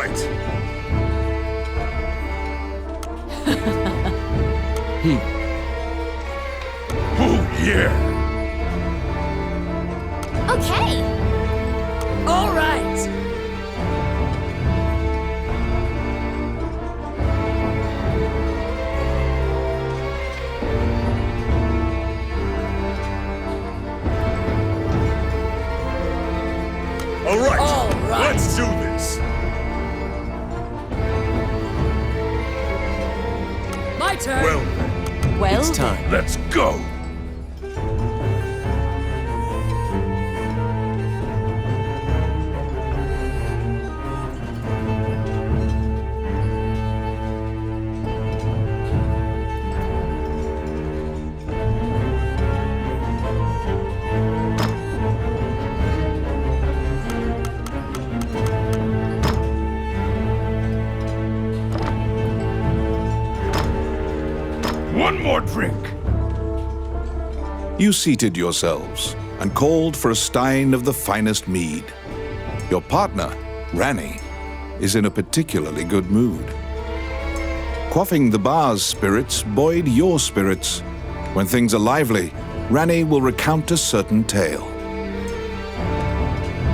right. Oh, yeah. Okay. All right. All right. All right. Let's do this. My turn. Well, It's time. let's go. One more drink. You seated yourselves and called for a stein of the finest mead. Your partner, Ranny, is in a particularly good mood. Quaffing the bar's spirits buoyed your spirits. When things are lively, Ranny will recount a certain tale.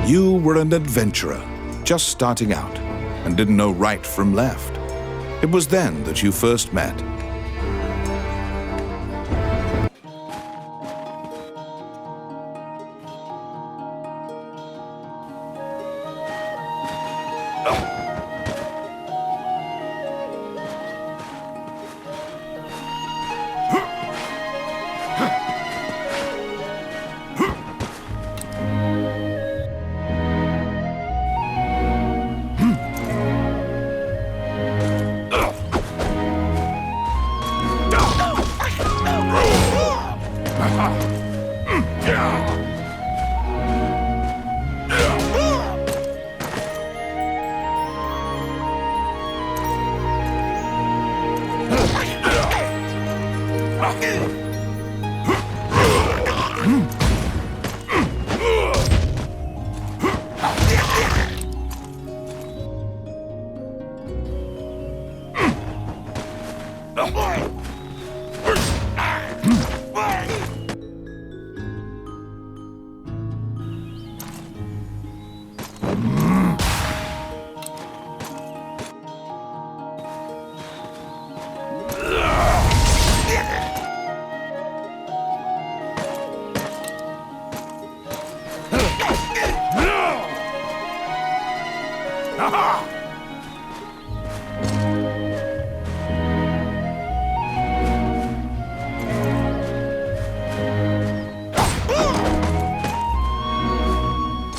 You were an adventurer, just starting out, and didn't know right from left. It was then that you first met.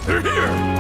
They're here.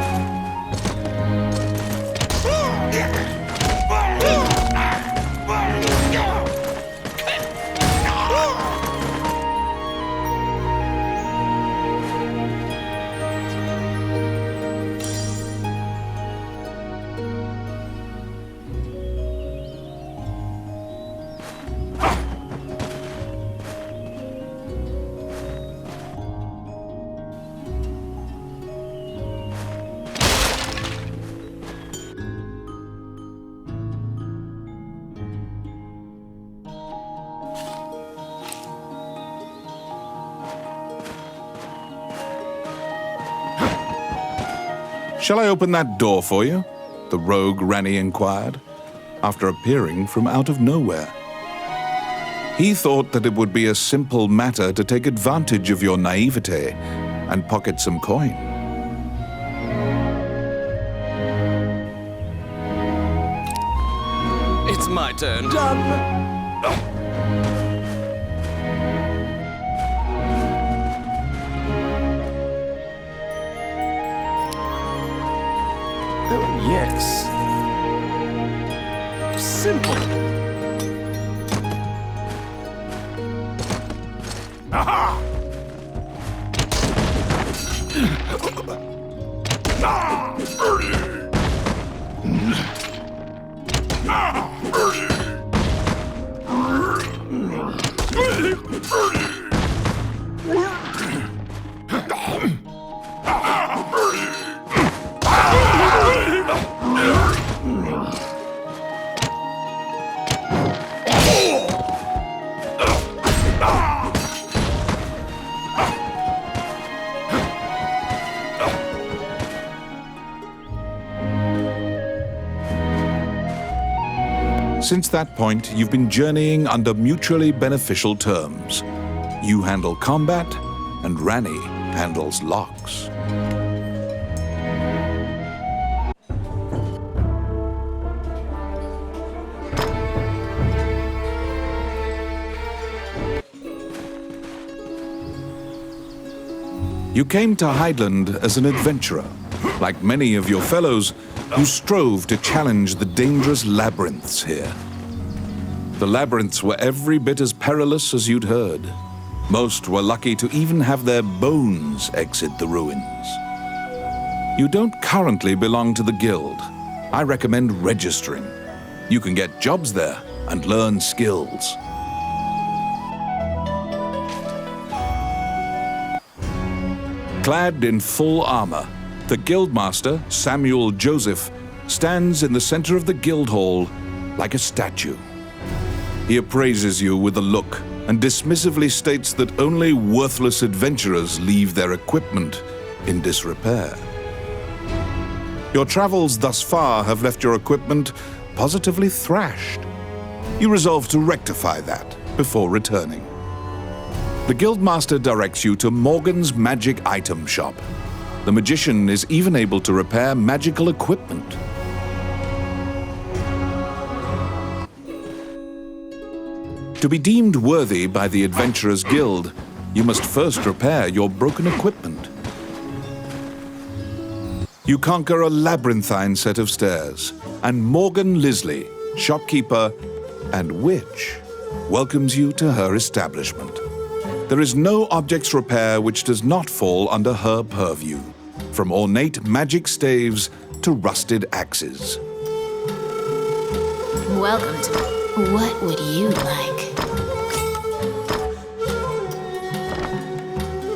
Shall I open that door for you? The rogue Ranny inquired, after appearing from out of nowhere. He thought that it would be a simple matter to take advantage of your naivete and pocket some coin. It's my turn. Oh, yes. Simple. Aha! Ah! Birdie! Ah! Birdie! Birdie! Ah! Birdie! Since that point, you've been journeying under mutually beneficial terms. You handle combat, and Rani handles locks. You came to Hydeland as an adventurer. Like many of your fellows, you strove to challenge the dangerous labyrinths here. The labyrinths were every bit as perilous as you'd heard. Most were lucky to even have their bones exit the ruins. You don't currently belong to the guild. I recommend registering. You can get jobs there and learn skills. Clad in full armor, the Guildmaster, Samuel Joseph, stands in the center of the guild hall like a statue. He appraises you with a look and dismissively states that only worthless adventurers leave their equipment in disrepair. Your travels thus far have left your equipment positively thrashed. You resolve to rectify that before returning. The Guildmaster directs you to Morgan's Magic Item Shop. The magician is even able to repair magical equipment. To be deemed worthy by the Adventurers Guild, you must first repair your broken equipment. You conquer a labyrinthine set of stairs, and Morgan Lisley, shopkeeper and witch, welcomes you to her establishment. There is no objects repair which does not fall under her purview, from ornate magic staves to rusted axes. Welcome to... What would you like?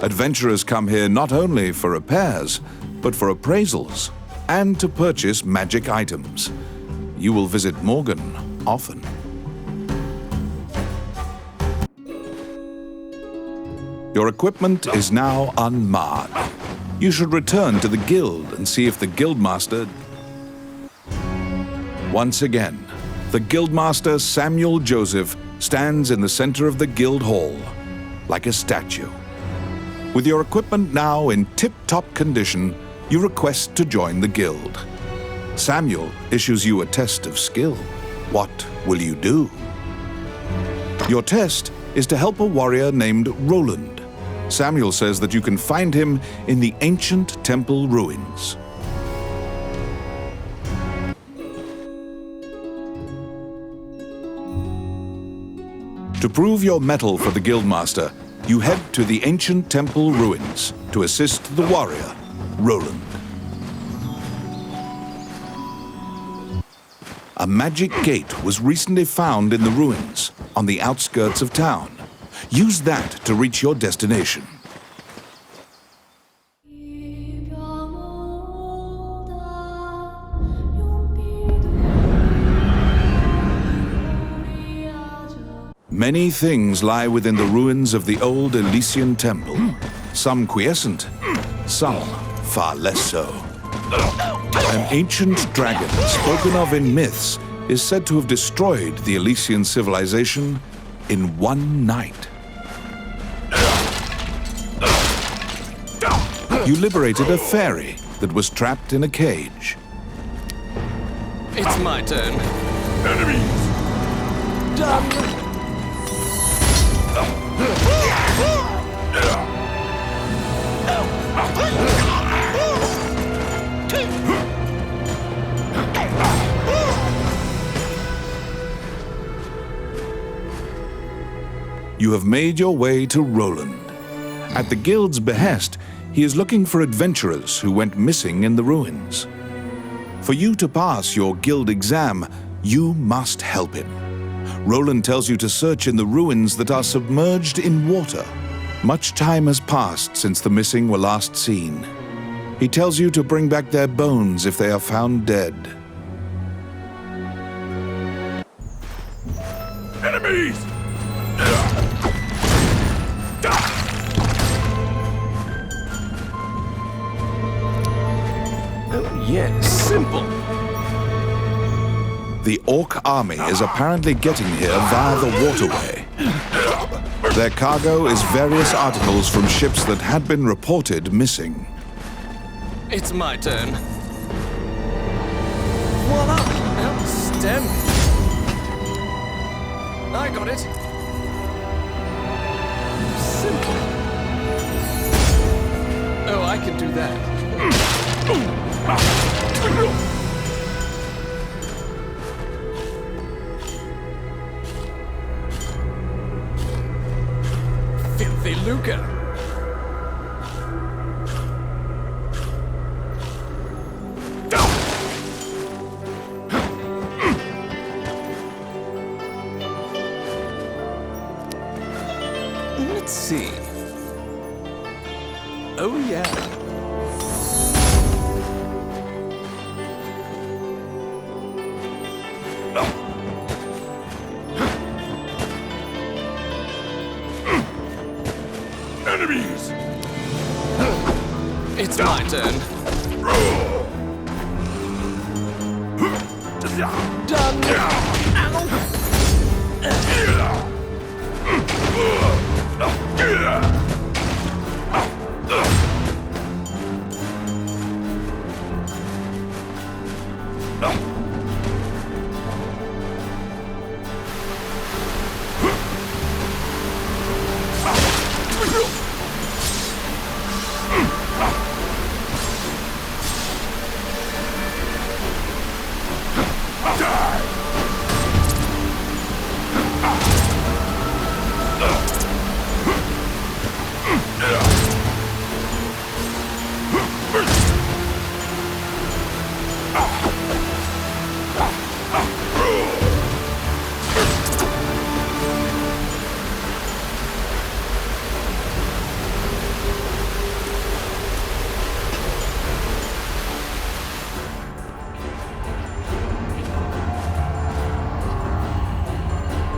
Adventurers come here not only for repairs, but for appraisals and to purchase magic items. You will visit Morgan often. Your equipment is now unmarred. You should return to the guild and see if the Guildmaster... Once again, the Guildmaster Samuel Joseph stands in the center of the guild hall, like a statue. With your equipment now in tip-top condition, you request to join the guild. Samuel issues you a test of skill. What will you do? Your test is to help a warrior named Roland. Samuel says that you can find him in the ancient temple ruins. To prove your mettle for the Guildmaster, you head to the ancient temple ruins to assist the warrior, Roland. A magic gate was recently found in the ruins on the outskirts of town. Use that to reach your destination. Many things lie within the ruins of the old Elysian temple. Some quiescent, some far less so. An ancient dragon, spoken of in myths, is said to have destroyed the Elysian civilization in one night. You liberated a fairy that was trapped in a cage. It's my turn. Enemies! Done. You have made your way to Roland. At the guild's behest, he is looking for adventurers who went missing in the ruins. For you to pass your guild exam, you must help him. Roland tells you to search in the ruins that are submerged in water. Much time has passed since the missing were last seen. He tells you to bring back their bones if they are found dead. Enemies! Oh, yes, simple. The Orc army is apparently getting here via the waterway. Their cargo is various articles from ships that had been reported missing. It's my turn. Voila! Outstanding! I got it. Simple. Oh, I can do that. Filthy lucre. Let's see. Oh, yeah. Enemies! It's my turn. Done.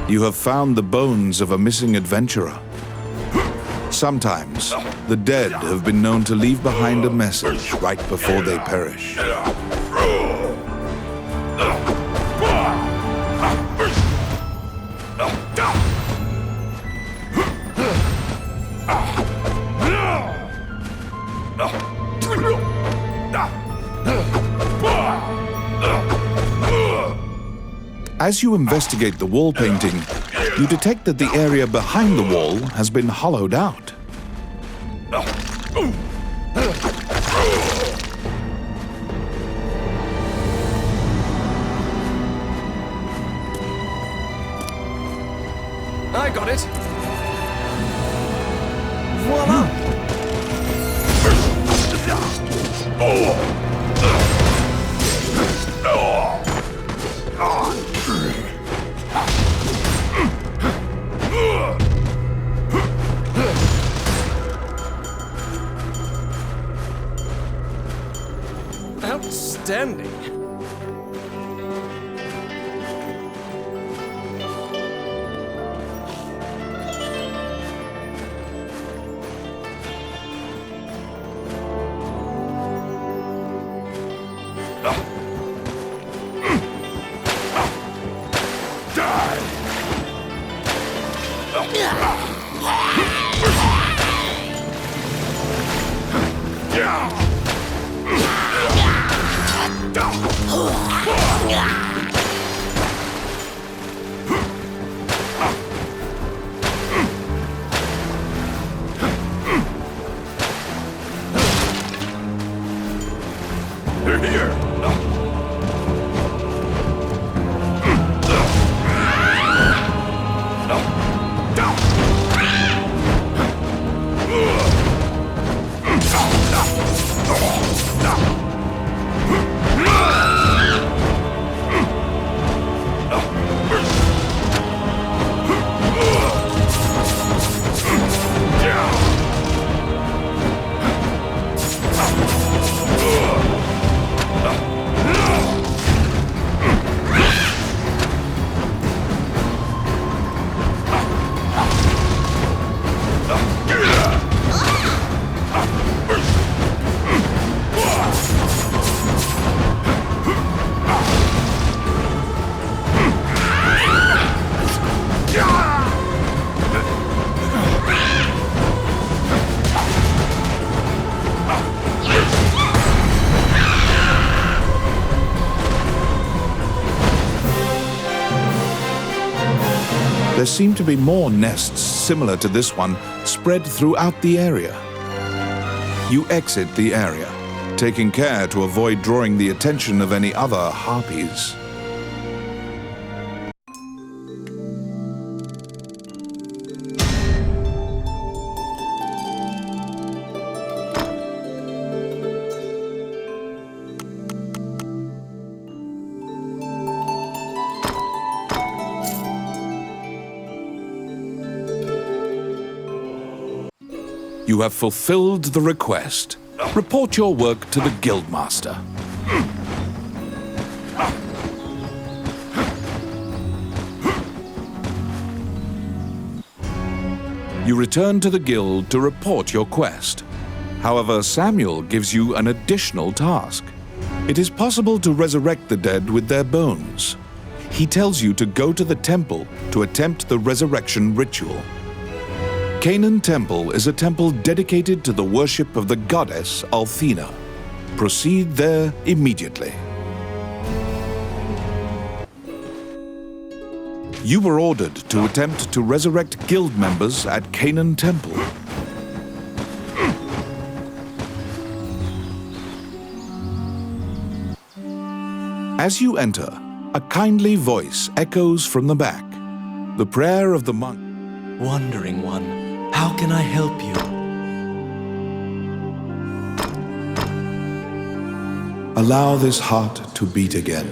You have found the bones of a missing adventurer. Sometimes, the dead have been known to leave behind a message right before they perish. As you investigate the wall painting, you detect that the area behind the wall has been hollowed out. I got it. Voila! Outstanding. They're here! There seem to be more nests similar to this one spread throughout the area. You exit the area, taking care to avoid drawing the attention of any other harpies. You have fulfilled the request. Report your work to the Guildmaster. You return to the guild to report your quest. However, Samuel gives you an additional task. It is possible to resurrect the dead with their bones. He tells you to go to the temple to attempt the resurrection ritual. Canaan Temple is a temple dedicated to the worship of the goddess Althena. Proceed there immediately. You were ordered to attempt to resurrect guild members at Canaan Temple. As you enter, a kindly voice echoes from the back. The prayer of the monk. Wandering One, how can I help you? Allow this heart to beat again.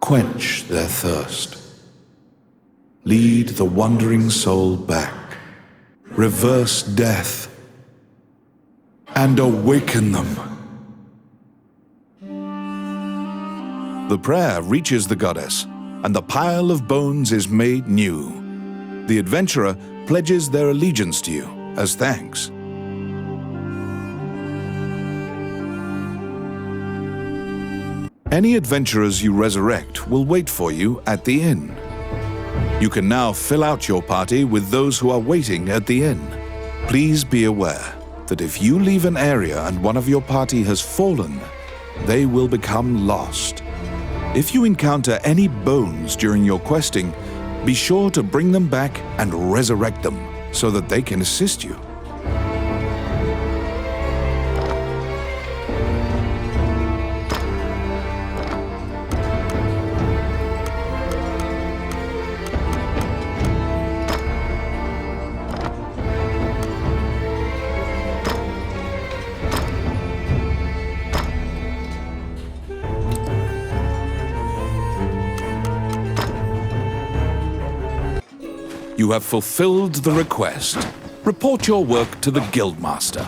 Quench their thirst. Lead the wandering soul back. Reverse death. And awaken them. The prayer reaches the goddess, and the pile of bones is made new. The adventurer pledges their allegiance to you as thanks. Any adventurers you resurrect will wait for you at the inn. You can now fill out your party with those who are waiting at the inn. Please be aware that if you leave an area and one of your party has fallen, they will become lost. If you encounter any bones during your questing, be sure to bring them back and resurrect them so that they can assist you. You have fulfilled the request. Report your work to the Guildmaster.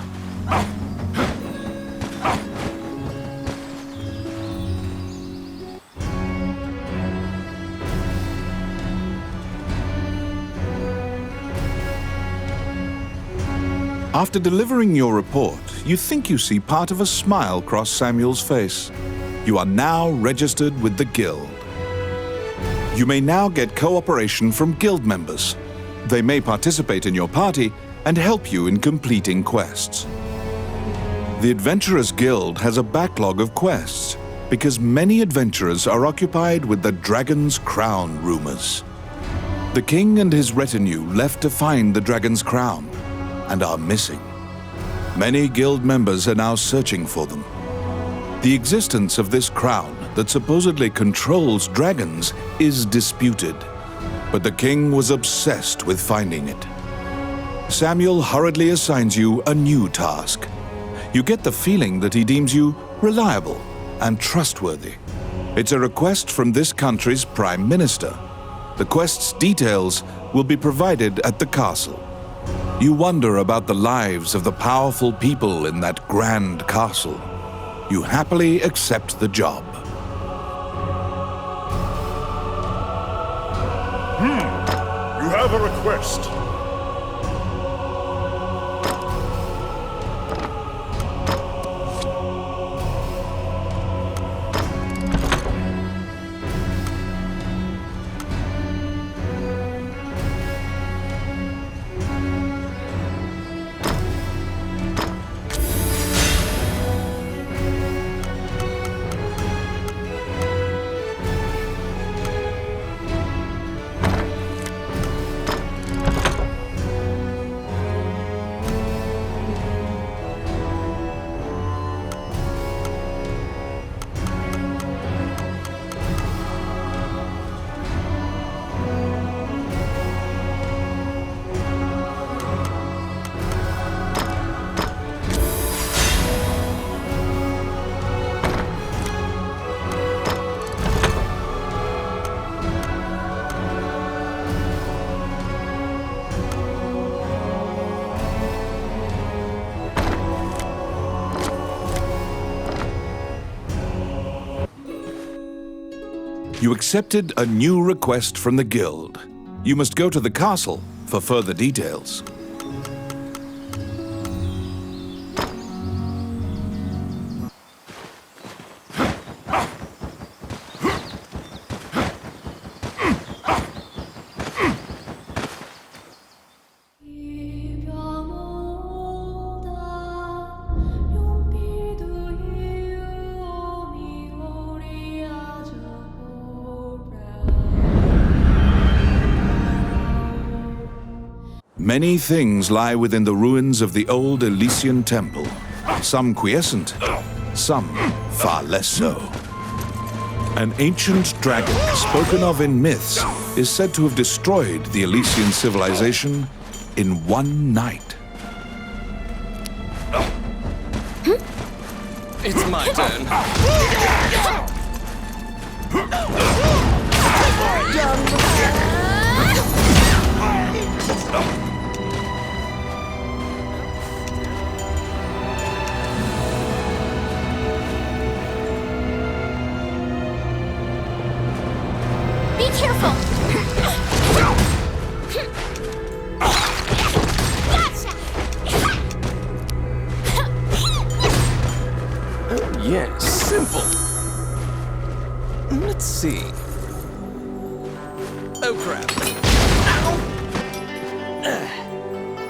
After delivering your report, you think you see part of a smile cross Samuel's face. You are now registered with the Guild. You may now get cooperation from Guild members. They may participate in your party and help you in completing quests. The Adventurers Guild has a backlog of quests because many adventurers are occupied with the Dragon's Crown rumors. The king and his retinue left to find the Dragon's Crown and are missing. Many guild members are now searching for them. The existence of this crown that supposedly controls dragons is disputed, but the king was obsessed with finding it. Samuel hurriedly assigns you a new task. You get the feeling that he deems you reliable and trustworthy. It's a request from this country's prime minister. The quest's details will be provided at the castle. You wonder about the lives of the powerful people in that grand castle. You happily accept the job. You have a request. You accepted a new request from the guild. You must go to the castle for further details. Many things lie within the ruins of the old Elysian temple. Some quiescent, some far less so. An ancient dragon, spoken of in myths, is said to have destroyed the Elysian civilization in one night. It's my turn. Be careful! Gotcha! Oh, yes, simple. Let's see. Oh, crap.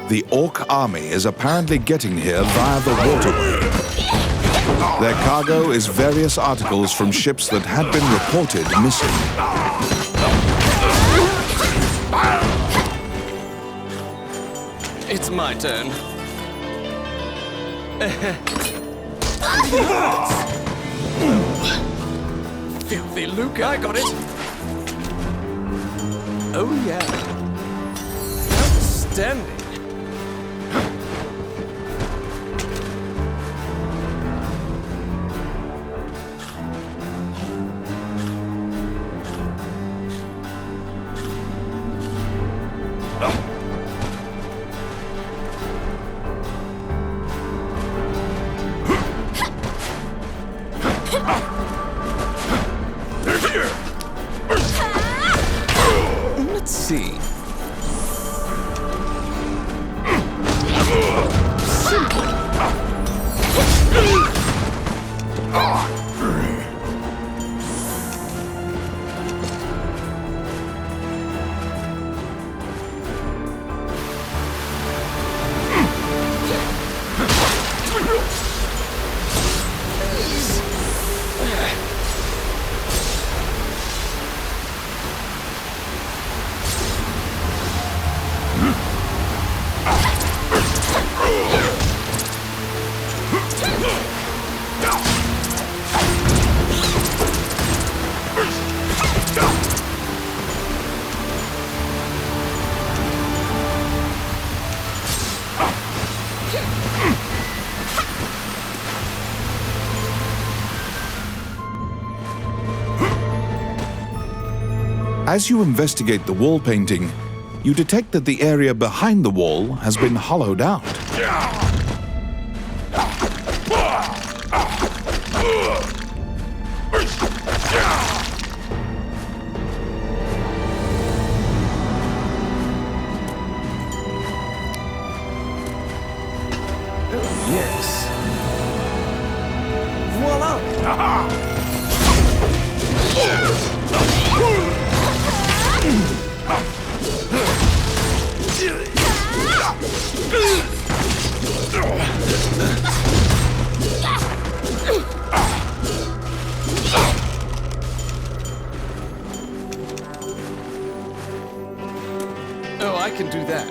The Orc army is apparently getting here via the waterway. Their cargo is various articles from ships that had been reported missing. It's my turn. Filthy Luke, I got it. Oh, yeah. Outstanding. Let's see. As you investigate the wall painting, you detect that the area behind the wall has been hollowed out. Yes. Voila! Oh, I can do that.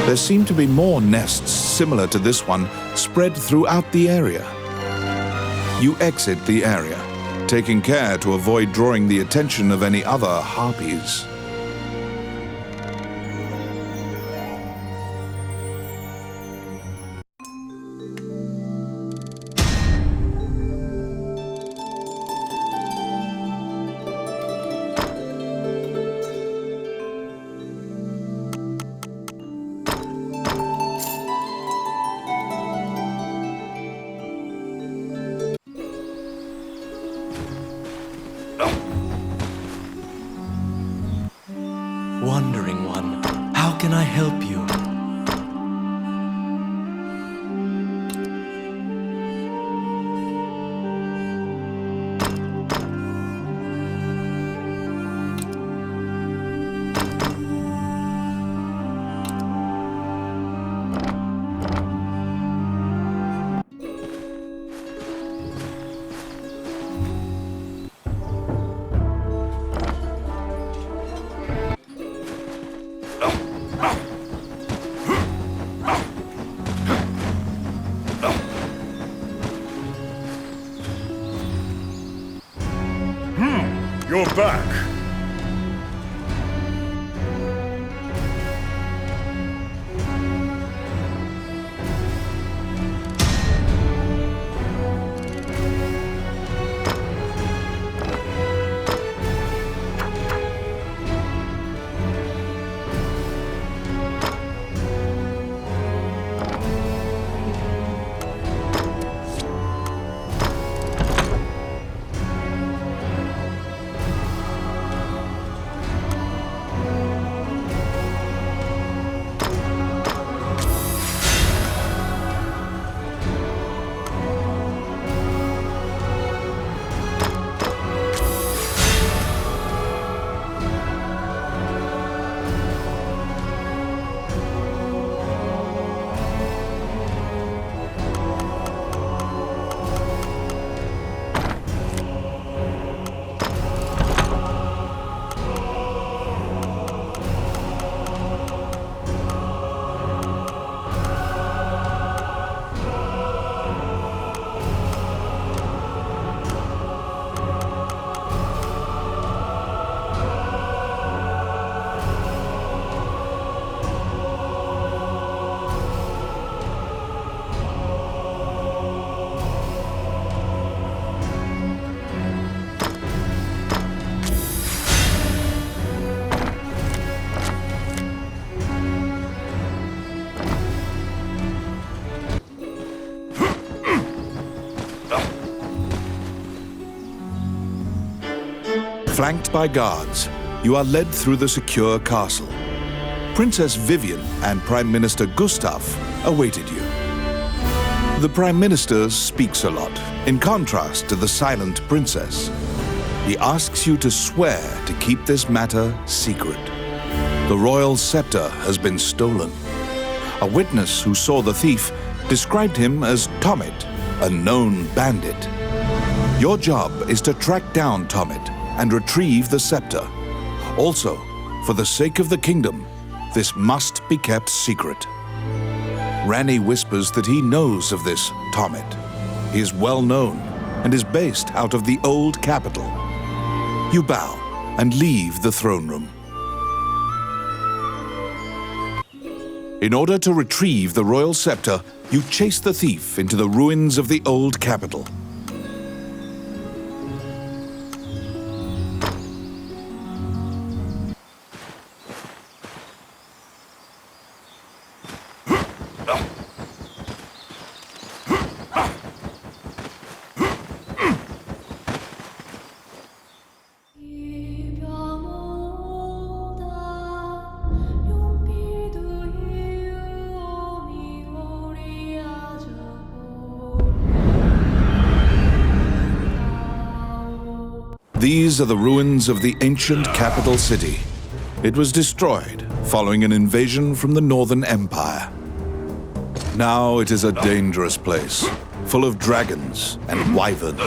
There seem to be more nests similar to this one spread throughout the area. You exit the area, taking care to avoid drawing the attention of any other harpies. Wandering one, how can I help you? You're back. Flanked by guards, you are led through the secure castle. Princess Vivian and Prime Minister Gustav awaited you. The Prime Minister speaks a lot, in contrast to the silent princess. He asks you to swear to keep this matter secret. The royal scepter has been stolen. A witness who saw the thief described him as Tommet, a known bandit. Your job is to track down Tommet and retrieve the scepter. Also, for the sake of the kingdom, this must be kept secret. Ranni whispers that he knows of this Tommet. He is well known and is based out of the old capital. You bow and leave the throne room. In order to retrieve the royal scepter, you chase the thief into the ruins of the old capital. These are the ruins of the ancient capital city. It was destroyed following an invasion from the Northern Empire. Now it is a dangerous place, full of dragons and wyverns.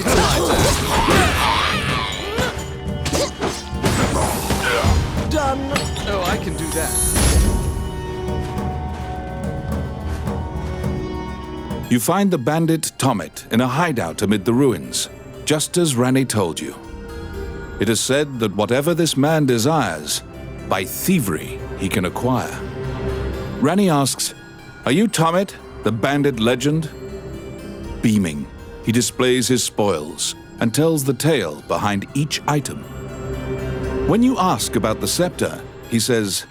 It's my turn. Done. Oh, I can do that. You find the bandit Tomet in a hideout amid the ruins, just as Ranni told you. It is said that whatever this man desires, by thievery he can acquire. Ranni asks, "Are you Tomet, the bandit legend?" Beaming, he displays his spoils and tells the tale behind each item. When you ask about the scepter, he says,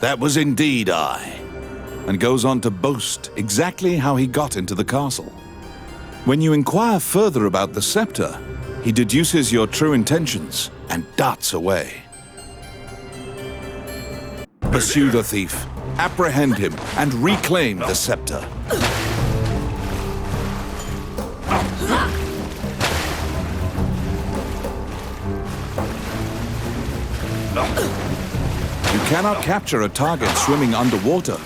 "That was indeed I," and goes on to boast exactly how he got into the castle. When you inquire further about the scepter, he deduces your true intentions and darts away. Pursue the thief, apprehend him, and reclaim the scepter. You cannot capture a target swimming underwater.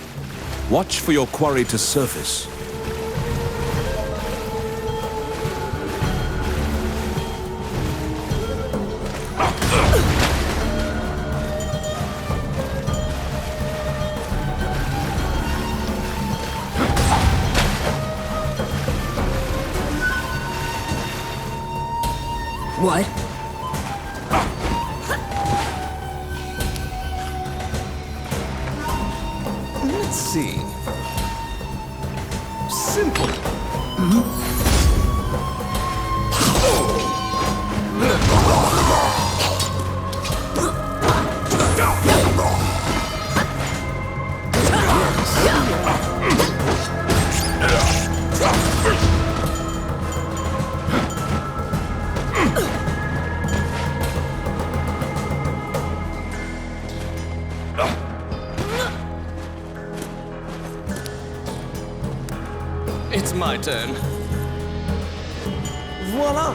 Watch for your quarry to surface. What? Let's see. Simple. It's my turn. Voila!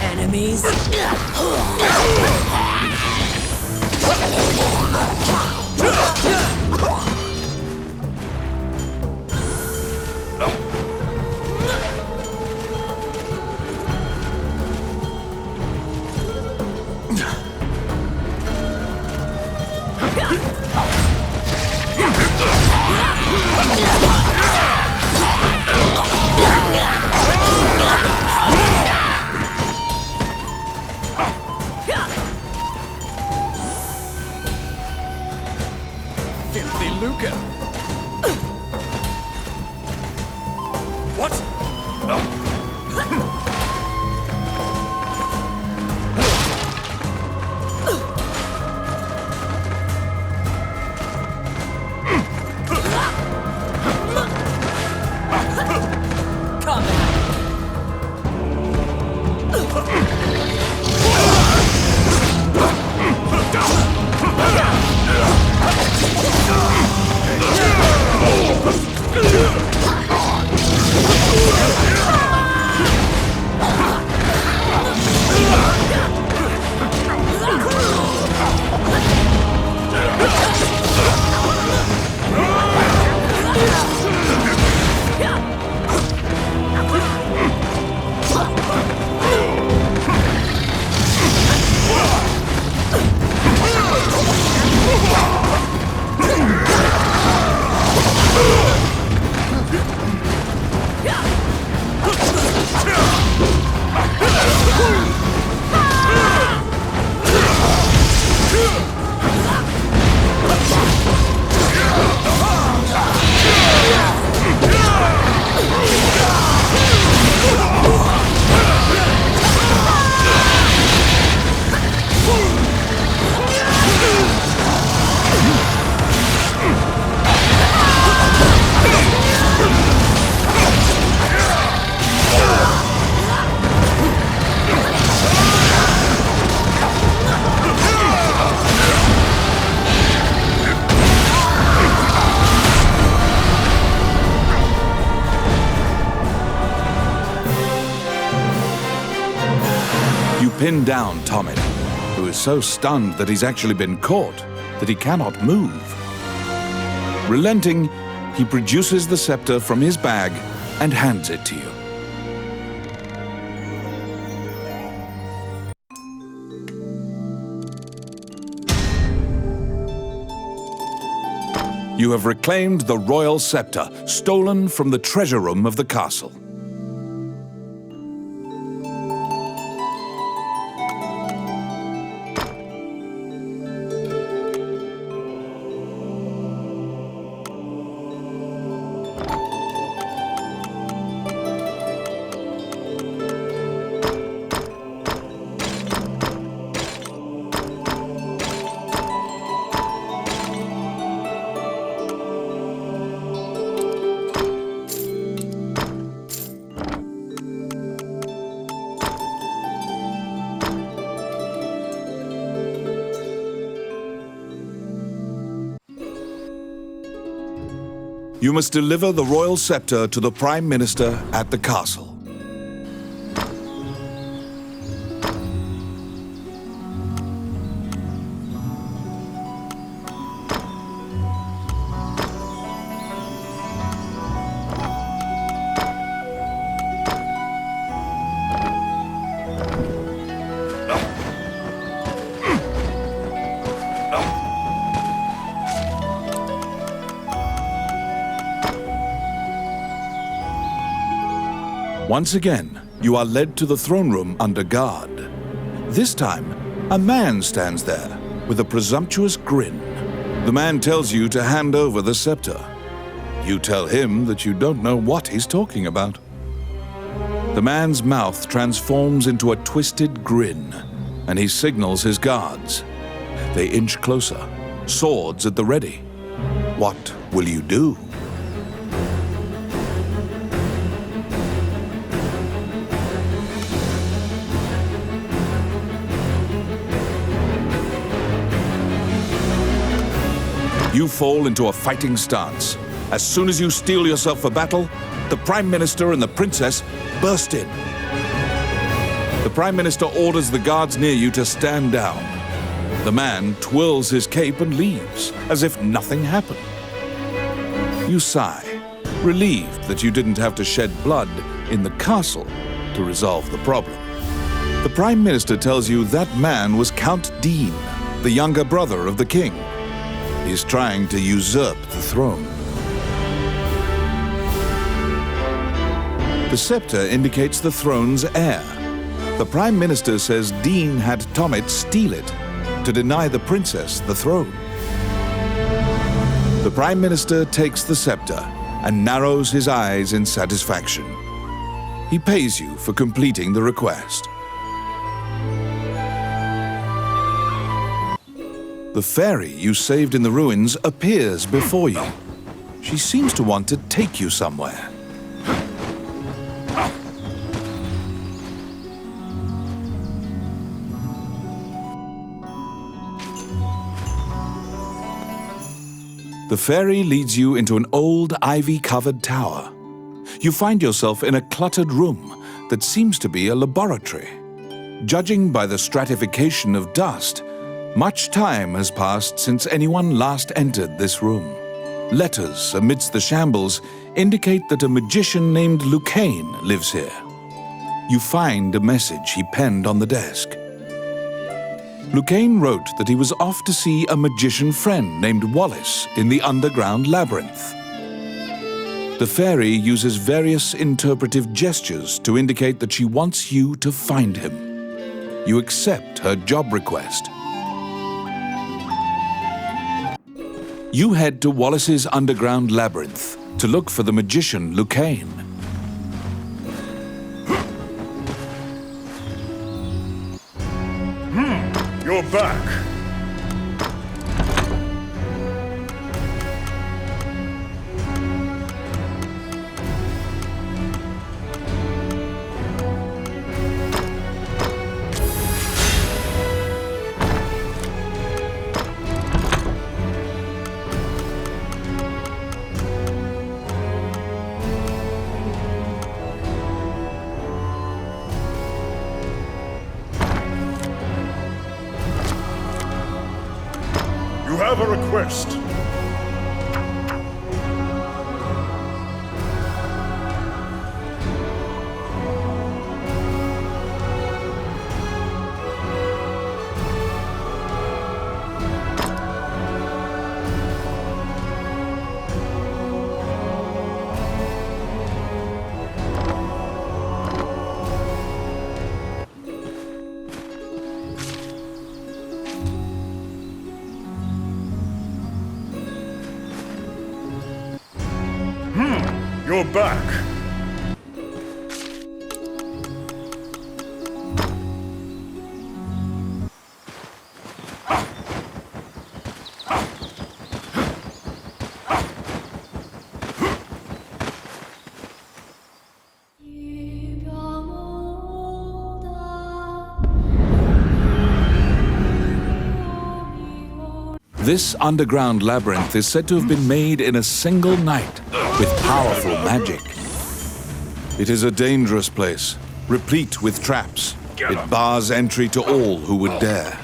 Enemies? Filthy lucre. What? pin down Tomit, who is so stunned that he's actually been caught that he cannot move. Relenting, he produces the scepter from his bag and hands it to you. You have reclaimed the royal scepter, stolen from the treasure room of the castle. You must deliver the royal scepter to the Prime Minister at the castle. Once again, you are led to the throne room under guard. This time, a man stands there with a presumptuous grin. The man tells you to hand over the scepter. You tell him that you don't know what he's talking about. The man's mouth transforms into a twisted grin, and he signals his guards. They inch closer, swords at the ready. What will you do? You fall into a fighting stance. As soon as you steel yourself for battle, the Prime Minister and the Princess burst in. The Prime Minister orders the guards near you to stand down. The man twirls his cape and leaves, as if nothing happened. You sigh, relieved that you didn't have to shed blood in the castle to resolve the problem. The Prime Minister tells you that man was Count Dean, the younger brother of the king. He's trying to usurp the throne. The scepter indicates the throne's heir. The Prime Minister says Dean had Tomit steal it to deny the princess the throne. The Prime Minister takes the scepter and narrows his eyes in satisfaction. He pays you for completing the request. The fairy you saved in the ruins appears before you. She seems to want to take you somewhere. The fairy leads you into an old ivy-covered tower. You find yourself in a cluttered room that seems to be a laboratory. Judging by the stratification of dust, much time has passed since anyone last entered this room. Letters amidst the shambles indicate that a magician named Lucane lives here. You find a message he penned on the desk. Lucane wrote that he was off to see a magician friend named Wallace in the underground labyrinth. The fairy uses various interpretive gestures to indicate that she wants you to find him. You accept her job request. You head to Wallace's underground labyrinth to look for the magician Lucane. You're back. You have a request. You're back. This underground labyrinth is said to have been made in a single night with powerful magic. It is a dangerous place, replete with traps. It bars entry to all who would dare.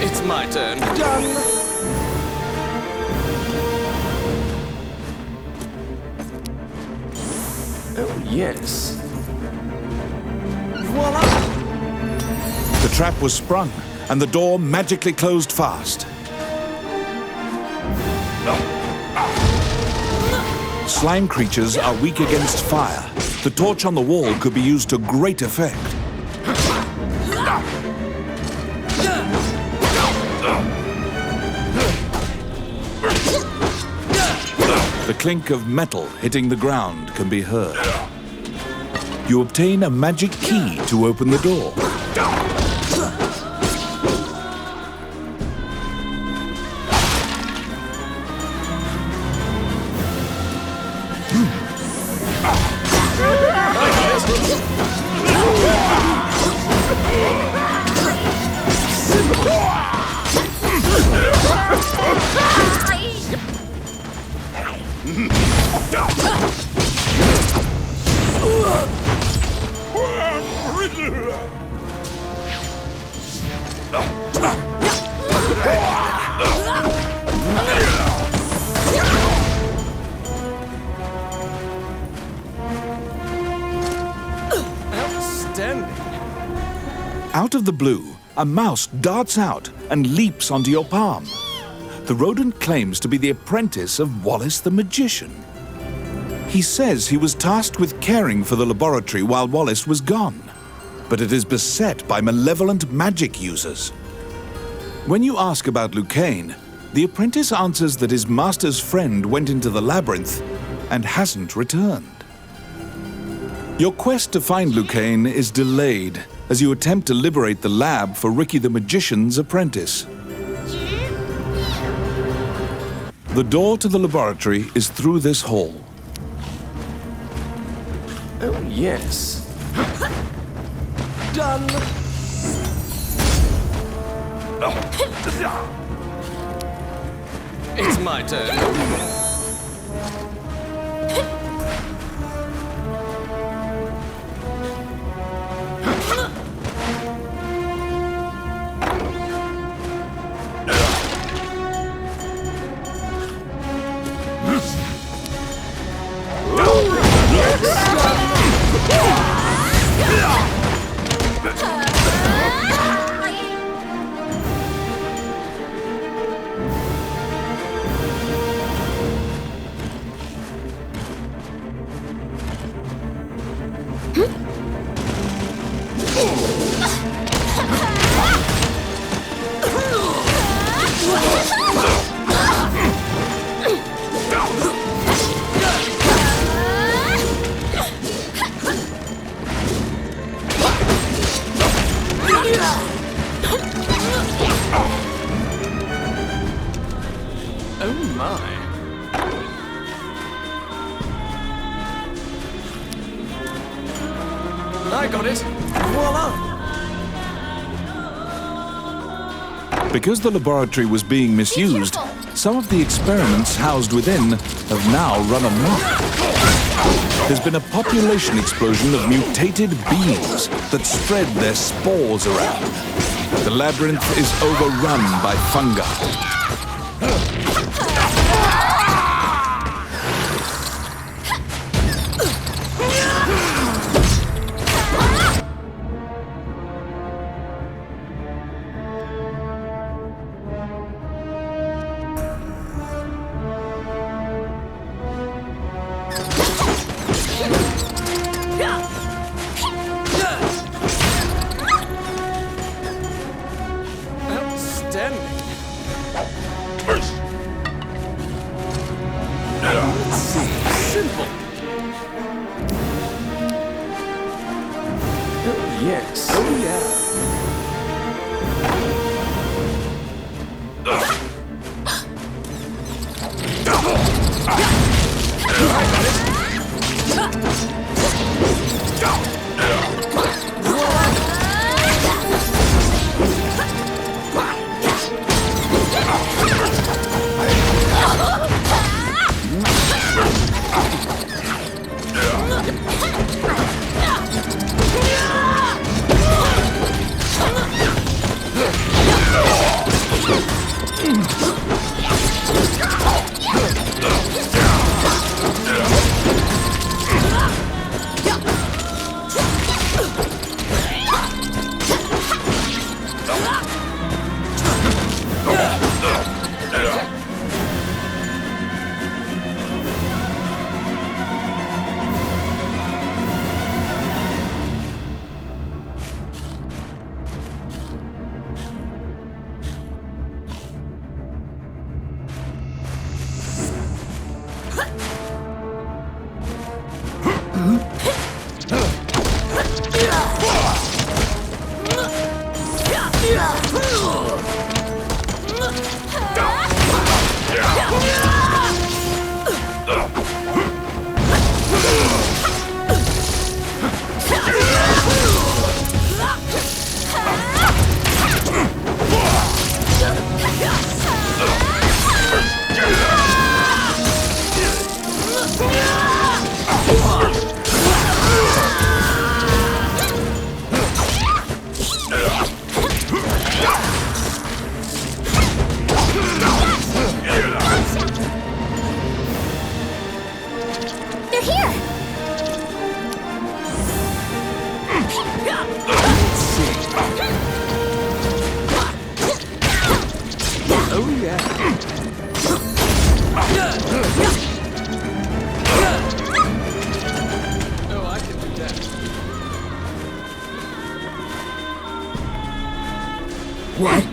It's my turn. Done. Oh, yes. Voila! The trap was sprung, and the door magically closed fast. Slime creatures are weak against fire. The torch on the wall could be used to great effect. The clink of metal hitting the ground can be heard. You obtain a magic key to open the door. Outstanding. Out of the blue, a mouse darts out and leaps onto your palm. The rodent claims to be the apprentice of Wallace the Magician. He says he was tasked with caring for the laboratory while Wallace was gone, but it is beset by malevolent magic users. When you ask about Lucane, the apprentice answers that his master's friend went into the labyrinth and hasn't returned. Your quest to find Lucane is delayed as you attempt to liberate the lab for Ricky the Magician's apprentice. The door to the laboratory is through this hall. Oh, yes. Done. It's my turn. Oh my. I got it. Voila! Because the laboratory was being misused, careful. some of the experiments housed within have now run amok. There's been a population explosion of mutated beings that spread their spores around. The labyrinth is overrun by fungi. Outstanding. Let's see. Simple. Oh, yes. Oh, yeah. They're here! Oh, yeah. Oh, I can do that. What?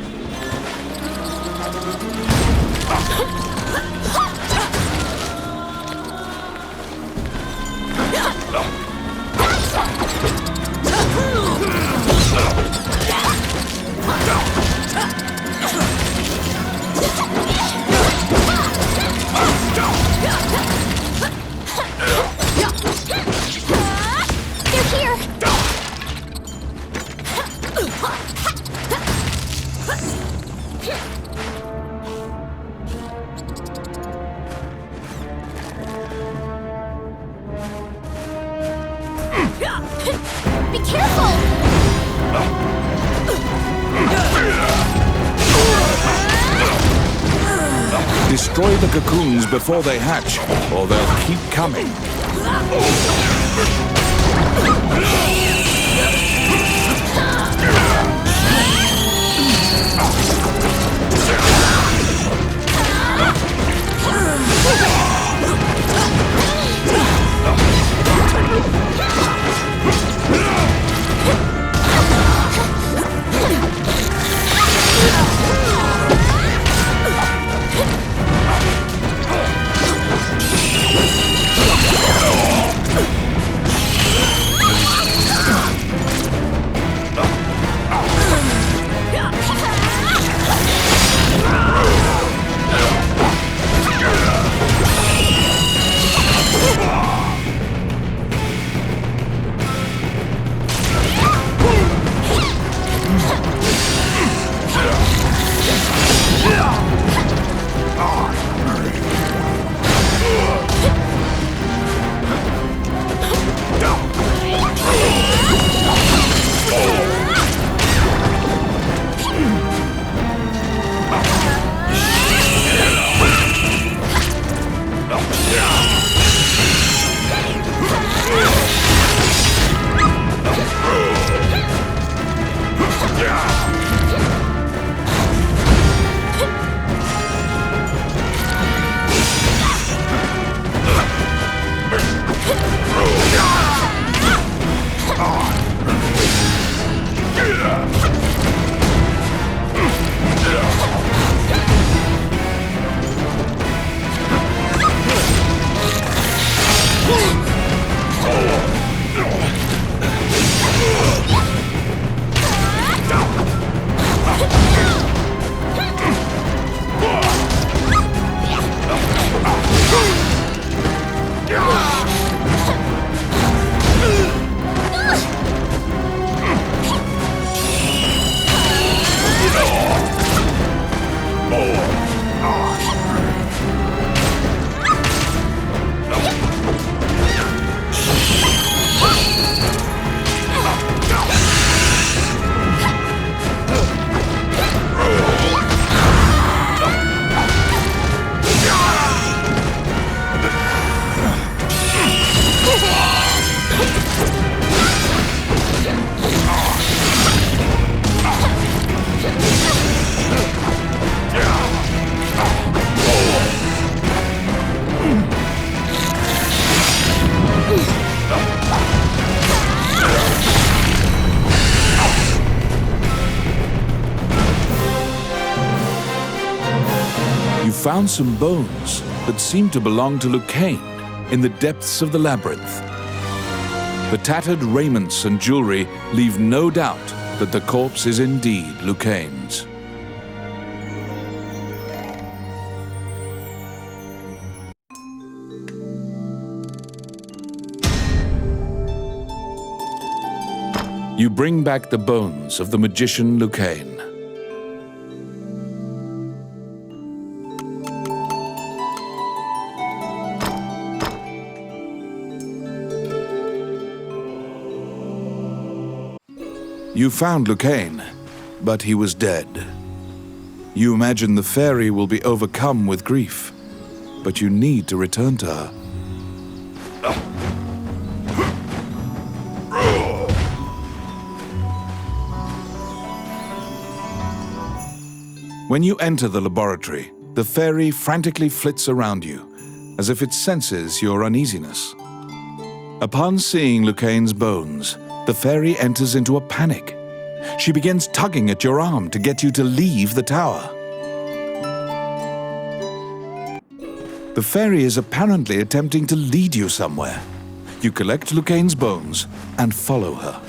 They're here! Be careful! Destroy the cocoons before they hatch, or they'll keep coming. found some bones that seem to belong to Lucane in the depths of the labyrinth. The tattered raiments and jewelry leave no doubt that the corpse is indeed Lucane's. You bring back the bones of the magician Lucane. You found Lucane, but he was dead. You imagine the fairy will be overcome with grief, but you need to return to her. When you enter the laboratory, the fairy frantically flits around you, as if it senses your uneasiness. Upon seeing Lucane's bones, the fairy enters into a panic. She begins tugging at your arm to get you to leave the tower. The fairy is apparently attempting to lead you somewhere. You collect Lucane's bones and follow her.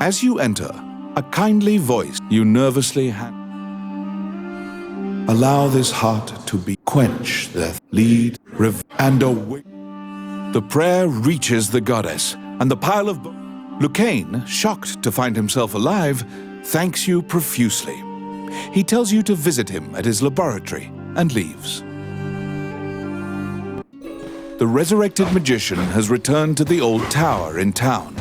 As you enter, a kindly voice you nervously hand. Allow this heart to be quenched, that lead, and awake. The prayer reaches the goddess, and the pile of Lucane, shocked to find himself alive, thanks you profusely. He tells you to visit him at his laboratory and leaves. The resurrected magician has returned to the old tower in town.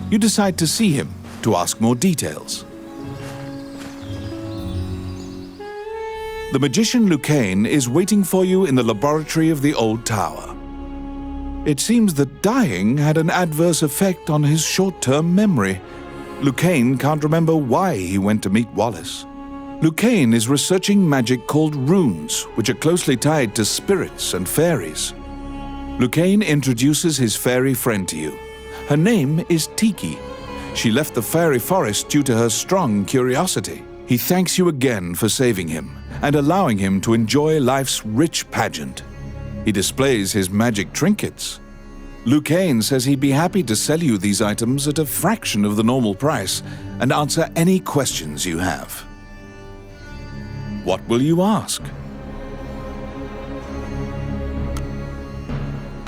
You decide to see him to ask more details. The magician Lucane is waiting for you in the laboratory of the old tower. It seems that dying had an adverse effect on his short-term memory. Lucane can't remember why he went to meet Wallace. Lucane is researching magic called runes, which are closely tied to spirits and fairies. Lucane introduces his fairy friend to you. Her name is Tiki. She left the fairy forest due to her strong curiosity. He thanks you again for saving him and allowing him to enjoy life's rich pageant. He displays his magic trinkets. Lucane says he'd be happy to sell you these items at a fraction of the normal price and answer any questions you have. What will you ask?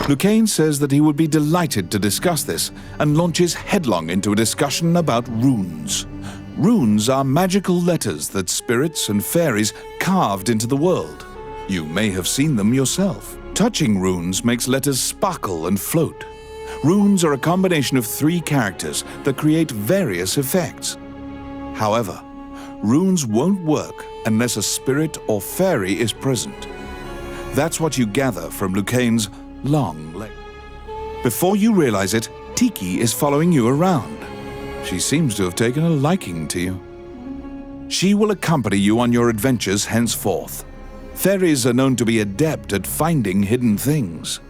Lucane says that he would be delighted to discuss this and launches headlong into a discussion about runes. Runes are magical letters that spirits and fairies carved into the world. You may have seen them yourself. Touching runes makes letters sparkle and float. Runes are a combination of 3 characters that create various effects. However, runes won't work unless a spirit or fairy is present. That's what you gather from Lucane's long leg. Before you realize it, Tiki is following you around. She seems to have taken a liking to you. She will accompany you on your adventures henceforth. Fairies are known to be adept at finding hidden things.